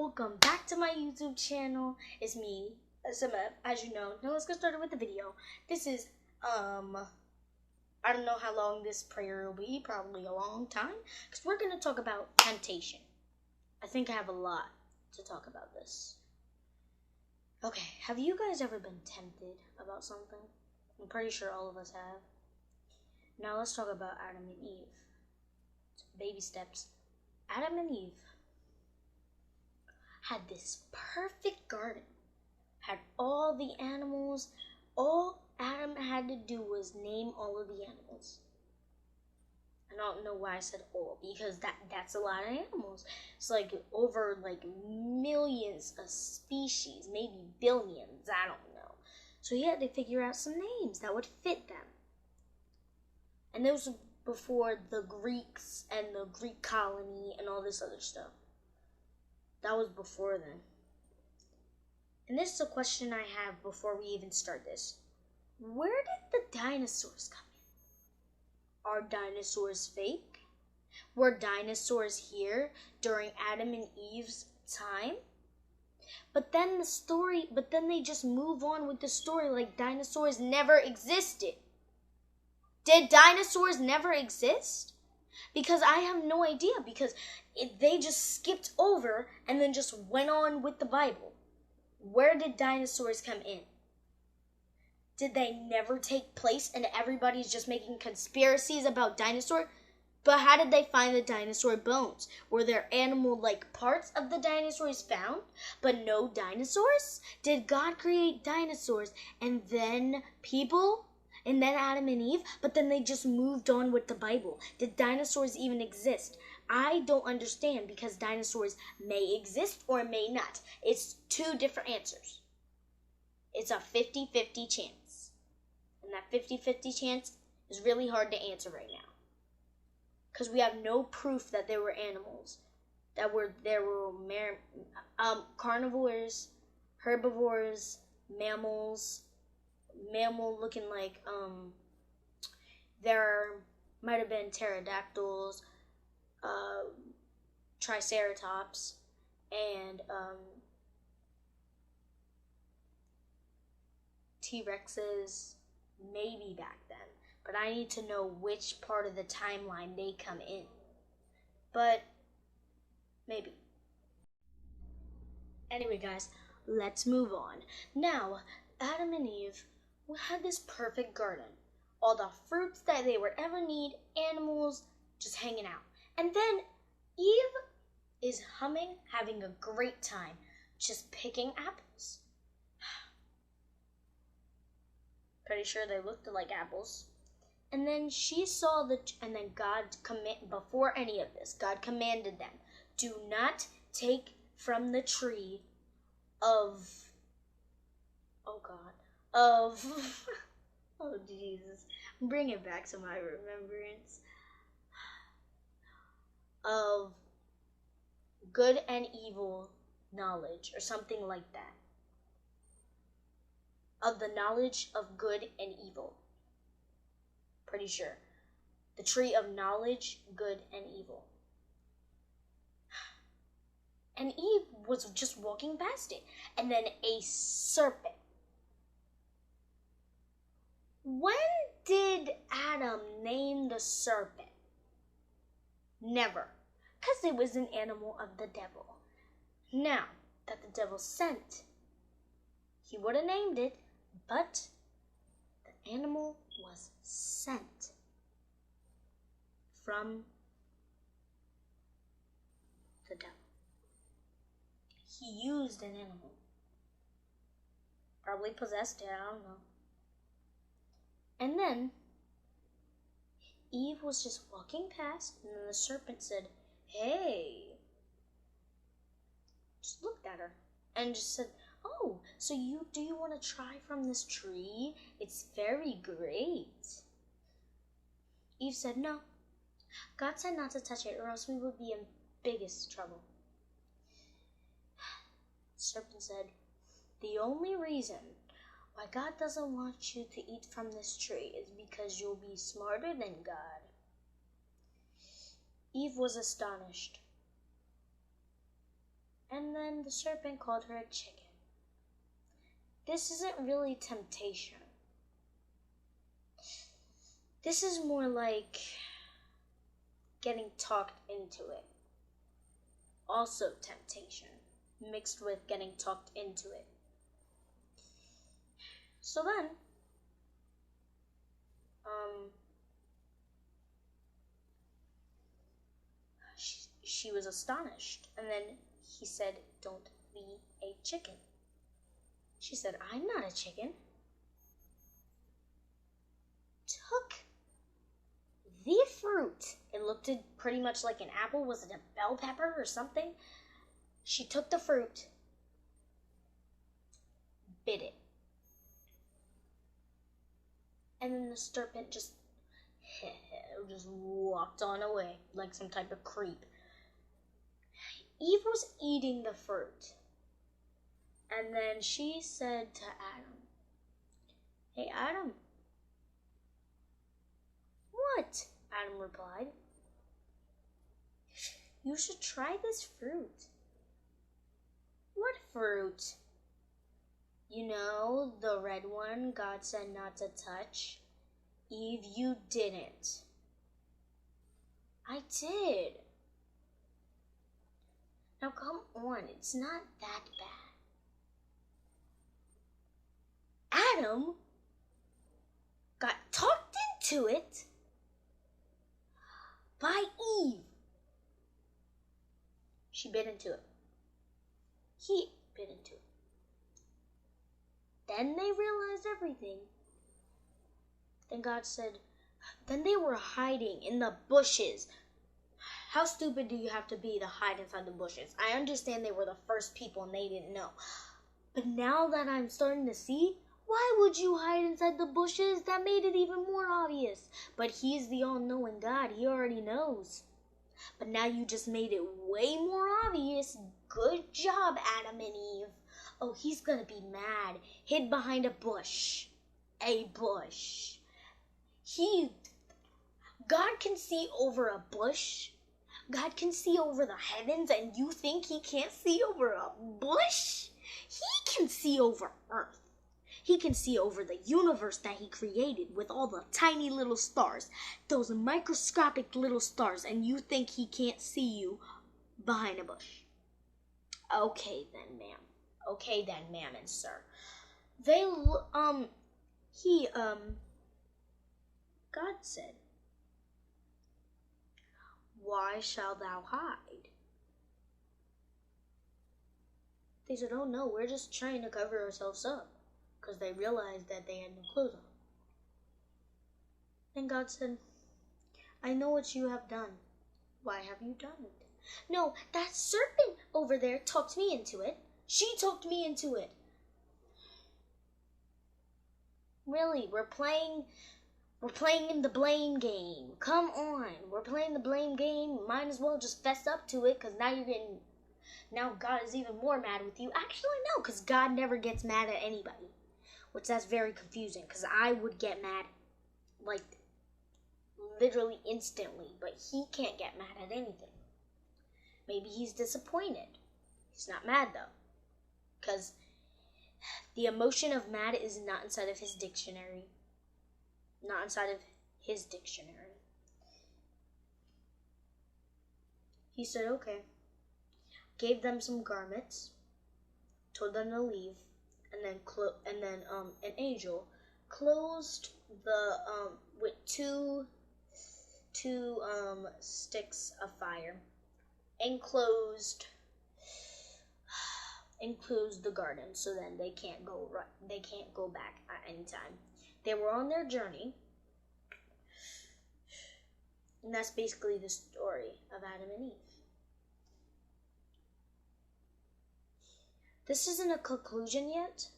welcome back to my YouTube channel. It's me, S.FPLAZE, as you know. Now let's get started with the video. This is, I don't know how long this prayer will be, probably a long time, because we're going to talk about temptation. I think I have a lot to talk about this. Okay, have you guys ever been tempted about something? I'm pretty sure all of us have. Now let's talk about Adam and Eve. Baby steps. Adam and Eve had this perfect garden, had all the animals. All Adam had to do was name all of the animals. I don't know why I said all, because that's a lot of animals. It's like over millions of species, maybe billions, I don't know. So he had to figure out some names that would fit them. And those were before the Greeks and the Greek colony and all this other stuff. That was before then. And this is a question I have before we even start this. Where did the dinosaurs come in? Are dinosaurs fake? Were dinosaurs here during Adam and Eve's time? But then they just move on with the story like dinosaurs never existed. Did dinosaurs never exist? Because I have no idea, because they just skipped over and then just went on with the Bible. Where did dinosaurs come in? Did they never take place and everybody's just making conspiracies about dinosaurs? But how did they find the dinosaur bones? Were there animal-like parts of the dinosaurs found, but no dinosaurs? Did God create dinosaurs and then people? And then Adam and Eve, but then they just moved on with the Bible. Did dinosaurs even exist? I don't understand, because dinosaurs may exist or may not. It's two different answers. It's a 50-50 chance. And that 50-50 chance is really hard to answer right now. Because we have no proof that there were animals. There were carnivores, herbivores, mammals, mammal looking like there might have been pterodactyls, triceratops, and T-Rexes maybe back then, but I need to know which part of the timeline they come in. But maybe. Anyway guys, let's move on. Now Adam and Eve had this perfect garden. All the fruits that they would ever need, animals just hanging out. And then Eve is humming, having a great time, just picking apples. Pretty sure they looked like apples. And then she saw and then before any of this, God commanded them, do not take from the tree of, oh Jesus, bring it back to my remembrance, of good and evil knowledge, or something like that. Of the knowledge of good and evil. Pretty sure. The tree of knowledge, good and evil. And Eve was just walking past it. And then a serpent. When did Adam name the serpent? Never. Because it was an animal of the devil. Now that the devil sent, he would have named it, but the animal was sent from the devil. He used an animal. Probably possessed it, I don't know. And then Eve was just walking past, and then the serpent said, hey. Just looked at her and just said, oh, so do you want to try from this tree? It's very great. Eve said, no. God said not to touch it, or else we would be in biggest trouble. The serpent said, the only reason why God doesn't want you to eat from this tree is because you'll be smarter than God. Eve was astonished. And then the serpent called her a chicken. This isn't really temptation. This is more like getting talked into it. Also temptation, mixed with getting talked into it. So then, she was astonished. And then he said, "Don't be a chicken." She said, "I'm not a chicken." Took the fruit. It looked pretty much like an apple. Was it a bell pepper or something? She took the fruit, bit it. And then the serpent just walked on away like some type of creep. Eve was eating the fruit. And then she said to Adam, "Hey, Adam." "What?" Adam replied. "You should try this fruit." "What fruit?" "You know, the red one God said not to touch." "Eve, you didn't." "I did." "Now come on, it's not that bad." Adam got talked into it by Eve. She bit into it. He bit into it. Then they realized everything. Then God said, then they were hiding in the bushes. How stupid do you have to be to hide inside the bushes? I understand they were the first people and they didn't know. But now that I'm starting to see, why would you hide inside the bushes? That made it even more obvious. But he's the all-knowing God. He already knows. But now you just made it way more obvious. Good job, Adam and Eve. Oh, he's gonna be mad. Hid behind a bush. A bush. God can see over a bush. God can see over the heavens, and you think he can't see over a bush? He can see over Earth. He can see over the universe that he created with all the tiny little stars, those microscopic little stars, and you think he can't see you behind a bush. Okay then, ma'am. Okay then, ma'am and sir. God said, "Why shalt thou hide?" They said, "Oh no, we're just trying to cover ourselves up," because they realized that they had no clothes on. Then God said, "I know what you have done. Why have you done it?" "No, that serpent over there talked me into it. She talked me into it." Really, we're playing in the blame game. Come on, we're playing the blame game. Might as well just fess up to it, because now God is even more mad with you. Actually, no, because God never gets mad at anybody, which that's very confusing, because I would get mad, like, literally instantly, but he can't get mad at anything. Maybe he's disappointed. He's not mad, though, because the emotion of mad is not inside of his dictionary. Not inside of his dictionary. He said, okay. Gave them some garments, told them to leave, and then an angel closed the with two sticks of fire, enclosed the garden, so then they can't go back at any time. They were on their journey, and that's basically the story of Adam and Eve. This isn't a conclusion yet.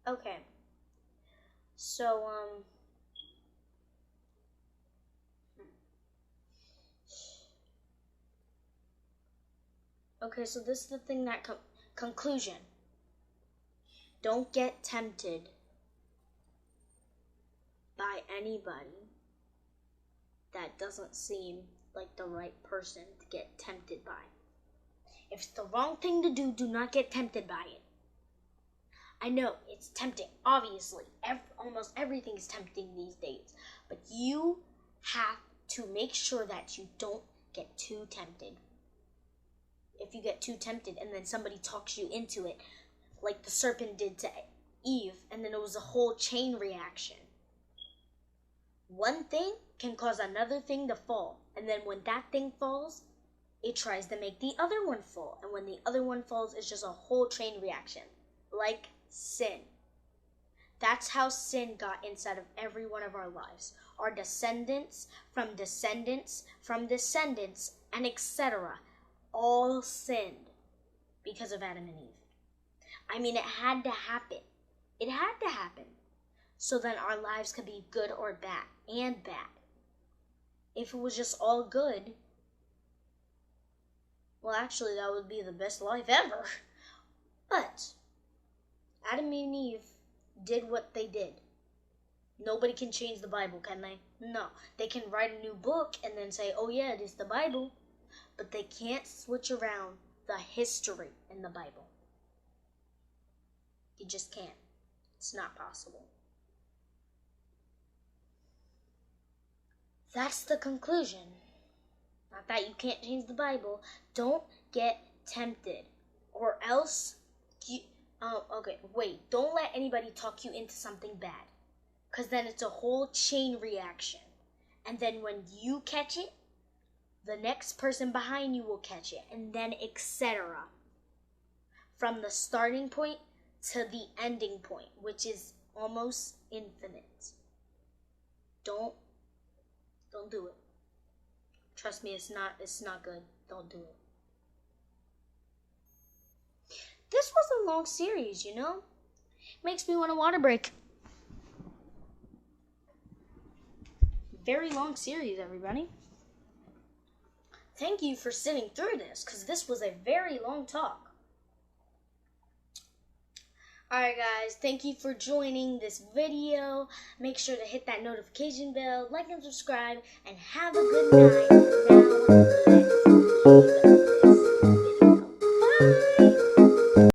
Okay. So, okay, so this is the thing that conclusion. Don't get tempted by anybody that doesn't seem like the right person to get tempted by. If it's the wrong thing to do, do not get tempted by it. I know it's tempting, obviously. Almost everything is tempting these days. But you have to make sure that you don't get too tempted. If you get too tempted and then somebody talks you into it, like the serpent did to Eve, and then it was a whole chain reaction. One thing can cause another thing to fall, and then when that thing falls, it tries to make the other one fall, and when the other one falls, it's just a whole chain reaction, like sin. That's how sin got inside of every one of our lives. Our descendants, from descendants, from descendants, and etc. all sinned because of Adam and Eve. I mean, it had to happen. It had to happen. So then our lives could be good or bad, and bad. If it was just all good, well, actually, that would be the best life ever. But Adam and Eve did what they did. Nobody can change the Bible, can they? No. They can write a new book and then say, oh yeah, it is the Bible. But they can't switch around the history in the Bible. You just can't. It's not possible. That's the conclusion. Not that you can't change the Bible. Don't get tempted. Or else, don't let anybody talk you into something bad. Because then it's a whole chain reaction. And then when you catch it, the next person behind you will catch it. And then etc. From the starting point to the ending point, which is almost infinite. Don't do it. Trust me, it's not good. Don't do it. This was a long series, you know? Makes me want a water break. Very long series, everybody. Thank you for sitting through this, because this was a very long talk. Alright guys, thank you for joining this video. Make sure to hit that notification bell, like and subscribe, and have a good night. Now, let's